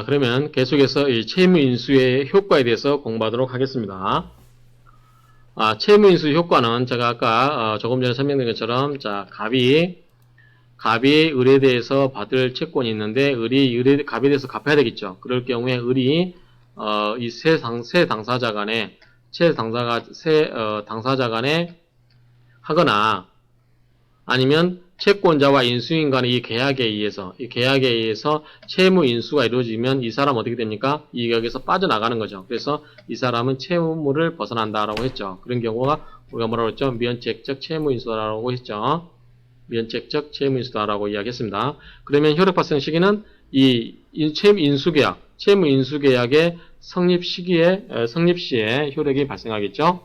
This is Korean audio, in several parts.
그러면 계속해서 이 채무인수의 효과에 대해서 공부하도록 하겠습니다. 채무인수 효과는 제가 아까 조금 전에 설명드린 것처럼 자 갑이 을에 대해서 받을 채권이 있는데 갑에 대해서 갚아야 되겠죠. 그럴 경우에 을이 이 세 당사자 간에 당사자 간에 하거나 아니면 채권자와 인수인 간의 이 계약에 의해서 채무 인수가 이루어지면 이 사람 어떻게 됩니까? 이 계약에서 빠져나가는 거죠. 그래서 이 사람은 채무를 벗어난다라고 했죠. 그런 경우가 우리가 뭐라고 했죠? 면책적 채무 인수라고 했죠. 면책적 채무 인수다라고 이야기했습니다. 그러면 효력 발생 시기는 이 채무 인수 계약의 성립 시에 효력이 발생하겠죠.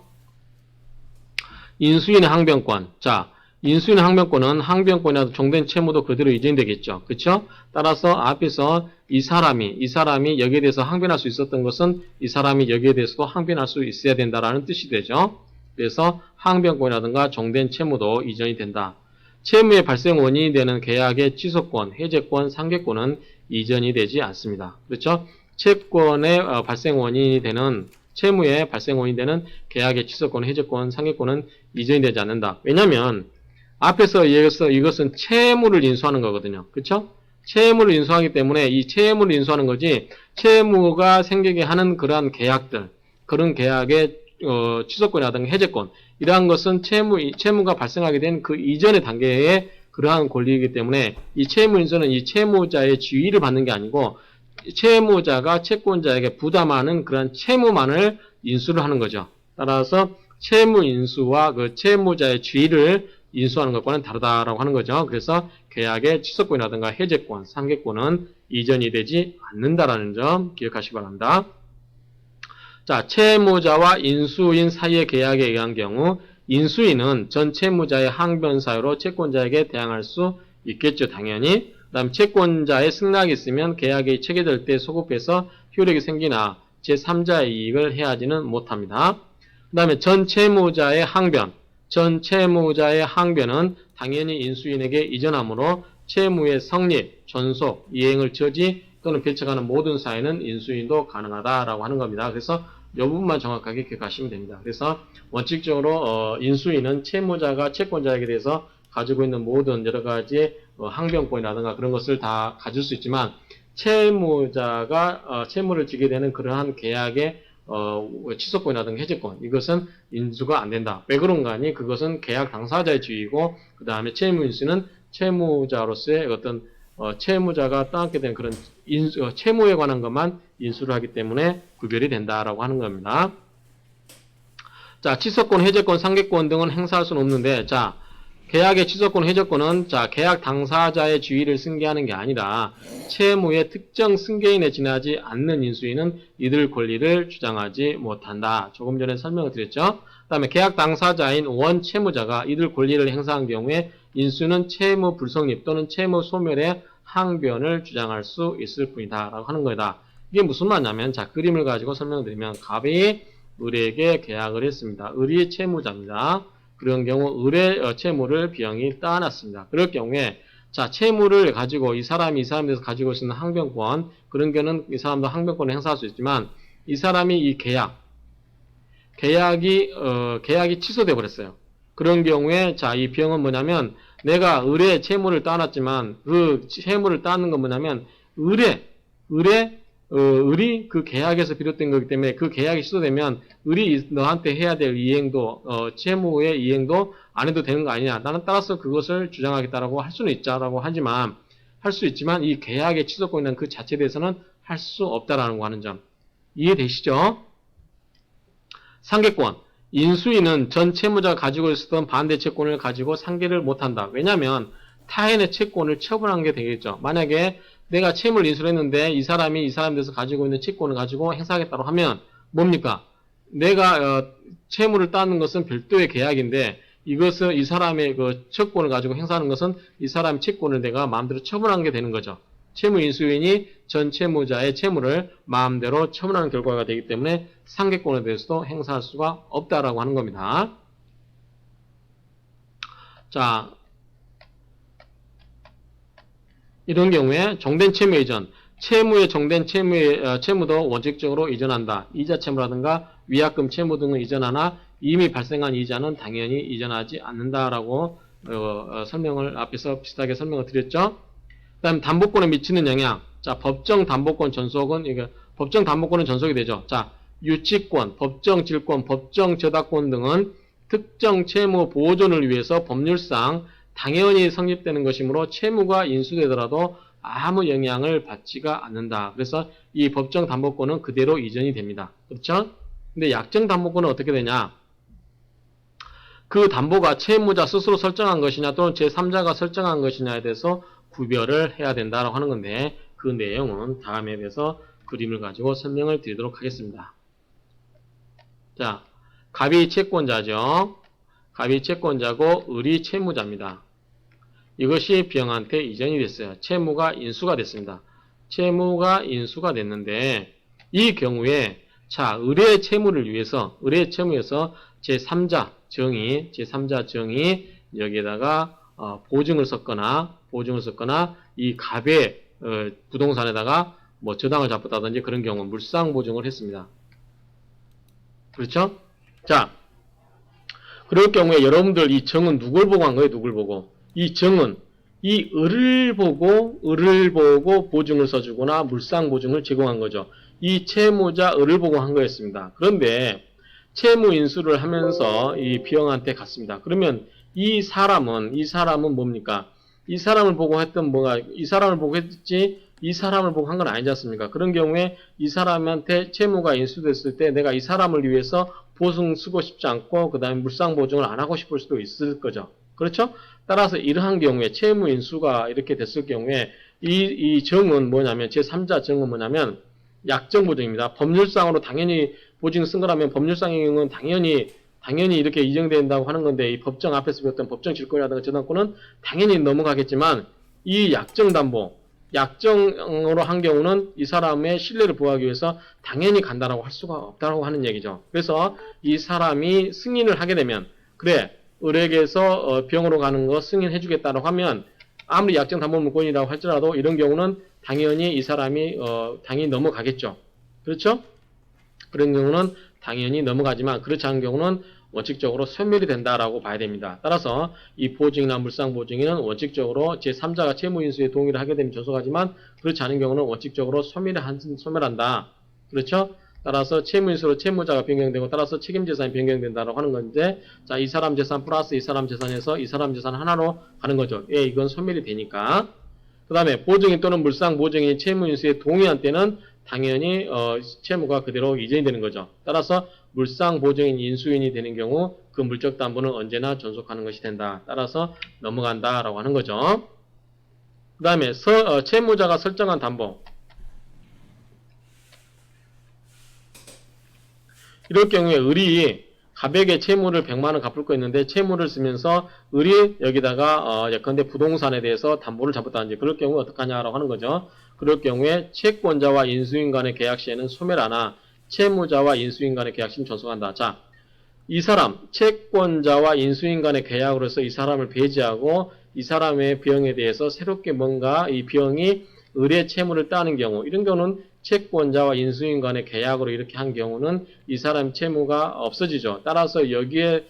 인수인의 항변권. 자, 인수인의 항변권은 항변권이라도 종된 채무도 그대로 이전되겠죠. 그렇죠? 따라서 앞에서 이 사람이 여기에 대해서 항변할 수 있었던 것은 이 사람이 여기에 대해서도 항변할 수 있어야 된다라는 뜻이 되죠. 그래서 항변권이라든가 종된 채무도 이전이 된다. 채무의 발생 원인이 되는 계약의 취소권, 해제권, 상계권은 이전이 되지 않습니다. 그렇죠? 채권의 발생 원인이 되는 채무의 발생 원인이 되는 계약의 취소권, 해제권, 상계권은 이전이 되지 않는다. 왜냐하면 앞에서 이것은 채무를 인수하는 거거든요. 그렇죠? 채무를 인수하기 때문에 이 채무를 인수하는 거지 채무가 생기게 하는 그러한 계약들, 그런 계약의 취소권이라든가 해제권 이러한 것은 채무가 발생하게 된 그 이전의 단계의 그러한 권리이기 때문에 이 채무 인수는 이 채무자의 지위를 받는 게 아니고 채무자가 채권자에게 부담하는 그런 채무만을 인수를 하는 거죠. 따라서 채무 인수와 그 채무자의 지위를 인수하는 것과는 다르다라고 하는 거죠. 그래서 계약의 취소권이라든가 해제권, 상계권은 이전이 되지 않는다라는 점 기억하시기 바랍니다. 자, 채무자와 인수인 사이의 계약에 의한 경우 인수인은 전 채무자의 항변 사유로 채권자에게 대항할 수 있겠죠. 당연히. 그 다음 채권자의 승낙이 있으면 계약이 체결될 때 소급해서 효력이 생기나 제3자의 이익을 해하지는 못합니다. 그 다음에 전 채무자의 항변은 당연히 인수인에게 이전하므로 채무의 성립, 존속, 이행을 저지 또는 배척하는 모든 사유는 인수인도 가능하다라고 하는 겁니다. 그래서 이 부분만 정확하게 기억하시면 됩니다. 그래서 원칙적으로 인수인은 채무자가 채권자에게 대해서 가지고 있는 모든 여러 가지 항변권이라든가 그런 것을 다 가질 수 있지만 채무자가 채무를 지게 되는 그러한 계약의 취소권이라든가 해제권 이것은 인수가 안 된다. 왜 그런가 하니 그것은 계약 당사자의 지위이고 그 다음에 채무인수는 채무자로서의 어떤 채무자가 떠안게 된 그런 채무에 관한 것만 인수를 하기 때문에 구별이 된다라고 하는 겁니다. 자, 취소권, 해제권, 상계권 등은 행사할 수는 없는데 자, 계약의 취소권, 해제권은 자, 계약 당사자의 지위를 승계하는 게 아니라 채무의 특정 승계인에 지나지 않는 인수인은 이들 권리를 주장하지 못한다. 조금 전에 설명을 드렸죠. 그 다음에 계약 당사자인 원 채무자가 이들 권리를 행사한 경우에 인수는 채무 불성립 또는 채무 소멸의 항변을 주장할 수 있을 뿐이다 라고 하는 거다. 이게 무슨 말이냐면 자, 그림을 가지고 설명드리면 갑이 을에게 계약을 했습니다. 을이 채무자입니다. 그런 경우 을의 채무를 B형이 따놨습니다. 그럴 경우에 자, 채무를 가지고 이 사람에 대해서 가지고 있는 항변권, 그런 경우는 이 사람도 항변권을 행사할 수 있지만 이 사람이 이 계약이 취소돼 버렸어요. 그런 경우에 자, 이 B형은 뭐냐면 내가 을의 채무를 따놨지만 그 채무를 따는 건 뭐냐면 을이 그 계약에서 비롯된 거기 때문에 그 계약이 취소되면 을이 너한테 해야 될 이행도 채무의 이행도 안 해도 되는 거 아니냐. 나는 따라서 그것을 주장하겠다라고 할 수는 있자라고 하지만 할 수 있지만 이 계약의 취소권이라는 그 자체에 대해서는 할 수 없다라는 거 하는 점 이해되시죠? 상계권. 인수인은 전 채무자가 가지고 있었던 반대 채권을 가지고 상계를 못한다. 왜냐하면 타인의 채권을 처분한 게 되겠죠. 만약에 내가 채무를 인수를 했는데 이 사람에 대해서 가지고 있는 채권을 가지고 행사하겠다고 하면 뭡니까? 내가 채무를 따는 것은 별도의 계약인데 이것은 이 사람의 그 채권을 가지고 행사하는 것은 이 사람의 채권을 내가 마음대로 처분한 게 되는 거죠. 채무 인수인이 전 채무자의 채무를 마음대로 처분하는 결과가 되기 때문에 상계권에 대해서도 행사할 수가 없다라고 하는 겁니다. 자, 이런 경우에 종된 채무 이전, 채무에 정된 채무도 원칙적으로 이전한다. 이자 채무라든가 위약금 채무 등은 이전하나 이미 발생한 이자는 당연히 이전하지 않는다라고 설명을 앞에서 비슷하게 설명을 드렸죠. 그다음 담보권에 미치는 영향. 자, 법정 담보권 전속은 이게 법정 담보권은 전속이 되죠. 자, 유치권, 법정 질권, 법정 저당권 등은 특정 채무 보존을 위해서 법률상 당연히 성립되는 것이므로 채무가 인수되더라도 아무 영향을 받지가 않는다. 그래서 이 법정 담보권은 그대로 이전이 됩니다. 그렇죠? 근데 약정 담보권은 어떻게 되냐? 그 담보가 채무자 스스로 설정한 것이냐 또는 제3자가 설정한 것이냐에 대해서 구별을 해야 된다고 하는 건데 그 내용은 다음에 대해서 그림을 가지고 설명을 드리도록 하겠습니다. 자, 갑이 채권자죠. 갑이 채권자고 을이 채무자입니다. 이것이 B형한테 이전이 됐어요. 채무가 인수가 됐습니다. 채무가 인수가 됐는데 이 경우에 자, 을의 채무를 위해서 을의 채무에서 제3자 정이 여기에다가 보증을 썼거나 이 갑의 부동산에다가 뭐 저당을 잡았다든지 그런 경우 물상 보증을 했습니다. 그렇죠? 자, 그럴 경우에 여러분들 이 정은 누굴 보고 한 거예요? 누굴 보고? 이 정은 이 을을 보고 보증을 써주거나 물상 보증을 제공한 거죠. 이 채무자 을을 보고 한 거였습니다. 그런데 채무 인수를 하면서 이 B형한테 갔습니다. 그러면 이 사람은 뭡니까? 이 사람을 보고 했던 이 사람을 보고 했지 이 사람을 보고 한 건 아니지 않습니까? 그런 경우에 이 사람한테 채무가 인수됐을 때 내가 이 사람을 위해서 보증 쓰고 싶지 않고 그 다음에 물상 보증을 안 하고 싶을 수도 있을 거죠. 그렇죠? 따라서 이러한 경우에 채무 인수가 이렇게 됐을 경우에 이 정은 뭐냐면 제3자 정은 뭐냐면 약정 보증입니다. 법률상으로 당연히 보증 쓴 거라면 법률상의 경우는 당연히 이렇게 이정된다고 하는 건데 이 법정 앞에서 배웠던 법정 질권이라든가 저당권은 당연히 넘어가겠지만 이 약정 담보 약정으로 한 경우는 이 사람의 신뢰를 보호하기 위해서 당연히 간다라고 할 수가 없다라고 하는 얘기죠. 그래서 이 사람이 승인을 하게 되면 그래 을에게서 B형으로 가는 거 승인해 주겠다라고 하면 아무리 약정 담보 물권이라고 할지라도 이런 경우는 당연히 이 사람이 당연히 넘어가겠죠. 그렇죠? 그런 경우는 당연히 넘어가지만 그렇지 않은 경우는 원칙적으로 소멸이 된다라고 봐야 됩니다. 따라서 이 보증이나 물상 보증인은 원칙적으로 제3자가 채무인수에 동의를 하게 되면 전속하지만 그렇지 않은 경우는 원칙적으로 소멸한다. 그렇죠? 따라서 채무인수로 채무자가 변경되고 따라서 책임재산이 변경된다라고 하는 건데 자, 이 사람 재산 플러스 이 사람 재산에서 이 사람 재산 하나로 가는 거죠. 예, 이건 소멸이 되니까. 그 다음에 보증인 또는 물상 보증인이 채무인수에 동의한 때는 당연히 채무가 그대로 이전이 되는 거죠. 따라서 물상 보증인 인수인이 되는 경우 그 물적 담보는 언제나 존속하는 것이 된다. 따라서 넘어간다라고 하는 거죠. 그 다음에 채무자가 설정한 담보. 이럴 경우에 을이 갑에게 채무를 100만원 갚을 거 있는데 채무를 쓰면서 을이 여기다가 예컨대 부동산에 대해서 담보를 잡았다든지 그럴 경우에 어떡하냐라고 하는 거죠. 그럴 경우에 채권자와 인수인 간의 계약 시에는 소멸하나 채무자와 인수인 간의 계약 시는 존속한다. 자, 이 사람 채권자와 인수인 간의 계약으로 해서 이 사람을 배제하고 이 사람의 비용에 대해서 새롭게 뭔가 이 비용이 을의 채무를 따는 경우 이런 경우는 채권자와 인수인 간의 계약으로 이렇게 한 경우는 이 사람 채무가 없어지죠. 따라서 여기에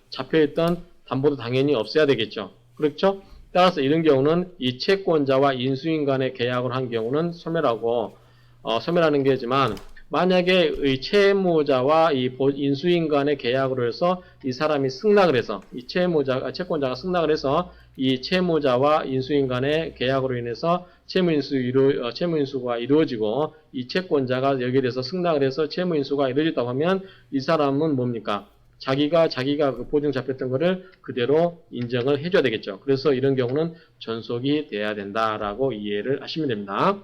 잡혀있던 담보도 당연히 없애야 되겠죠. 그렇죠? 따라서 이런 경우는 이 채권자와 인수인 간의 계약을 한 경우는 소멸하는 게지만 만약에 이 채무자와 이 인수인 간의 계약으로 해서 이 사람이 승낙을 해서 이 채권자가 승낙을 해서 이 채무자와 인수인 간의 계약으로 인해서 채무인수가 이루어지고 이 채권자가 여기에 대해서 승낙을 해서 채무인수가 이루어졌다고 하면 이 사람은 뭡니까? 자기가 그 보증 잡혔던 거를 그대로 인정을 해줘야 되겠죠. 그래서 이런 경우는 전속이 돼야 된다라고 이해를 하시면 됩니다.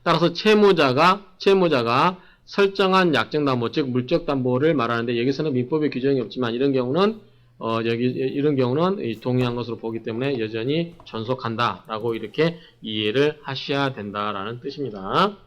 따라서 채무자가 설정한 약정담보, 즉 물적담보를 말하는데 여기서는 민법의 규정이 없지만 이런 경우는 동의한 것으로 보기 때문에 여전히 존속한다라고 이렇게 이해를 하셔야 된다라는 뜻입니다.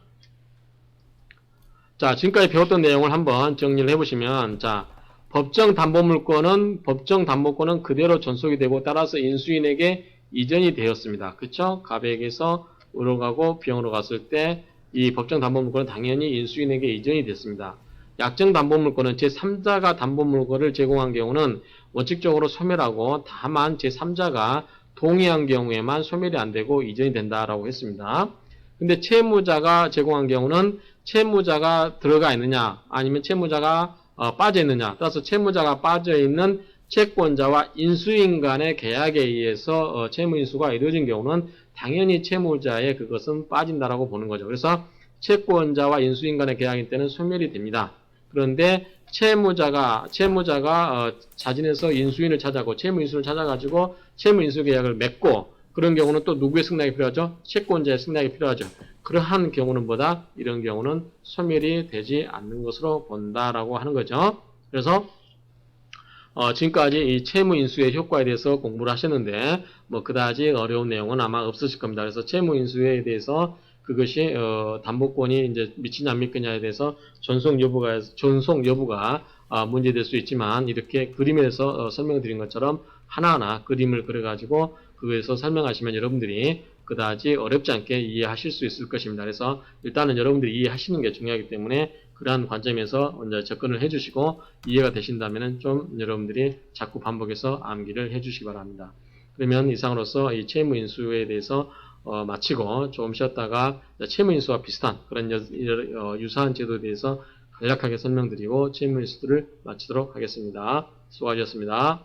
자, 지금까지 배웠던 내용을 한번 정리를 해보시면, 자, 법정 담보물권은 그대로 존속이 되고 따라서 인수인에게 이전이 되었습니다. 그쵸? 갑에게서 으로 가고 B형으로 갔을 때 이 법정 담보물권은 당연히 인수인에게 이전이 됐습니다. 약정 담보물권은 제3자가 담보물권을 제공한 경우는 원칙적으로 소멸하고 다만 제3자가 동의한 경우에만 소멸이 안 되고 이전이 된다라고 했습니다. 근데 채무자가 제공한 경우는 채무자가 들어가 있느냐 아니면 채무자가 빠져 있느냐 따라서 채무자가 빠져 있는 채권자와 인수인 간의 계약에 의해서 채무인수가 이루어진 경우는 당연히 채무자의 그것은 빠진다라고 보는 거죠. 그래서 채권자와 인수인 간의 계약일 때는 소멸이 됩니다. 그런데 채무자가 자진해서 인수인을 찾아고 채무인수를 찾아가지고 채무인수 계약을 맺고 그런 경우는 또 누구의 승낙이 필요하죠? 채권자의 승낙이 필요하죠. 그러한 경우는 뭐다? 이런 경우는 소멸이 되지 않는 것으로 본다라고 하는 거죠. 그래서 지금까지 이 채무인수의 효과에 대해서 공부를 하셨는데 뭐 그다지 어려운 내용은 아마 없으실 겁니다. 그래서 채무인수에 대해서 그것이 담보권이 이제 미치냐 안 미치냐에 대해서 존속 여부가 문제될 수 있지만 이렇게 그림에서 설명드린 것처럼 하나하나 그림을 그려가지고 그거에서 설명하시면 여러분들이 그다지 어렵지 않게 이해하실 수 있을 것입니다. 그래서 일단은 여러분들이 이해하시는 게 중요하기 때문에 그러한 관점에서 먼저 접근을 해주시고 이해가 되신다면 좀 여러분들이 자꾸 반복해서 암기를 해주시기 바랍니다. 그러면 이상으로서 이 채무인수에 대해서 마치고 조금 쉬었다가 채무인수와 비슷한 그런 유사한 제도에 대해서 간략하게 설명드리고 채무인수들을 마치도록 하겠습니다. 수고하셨습니다.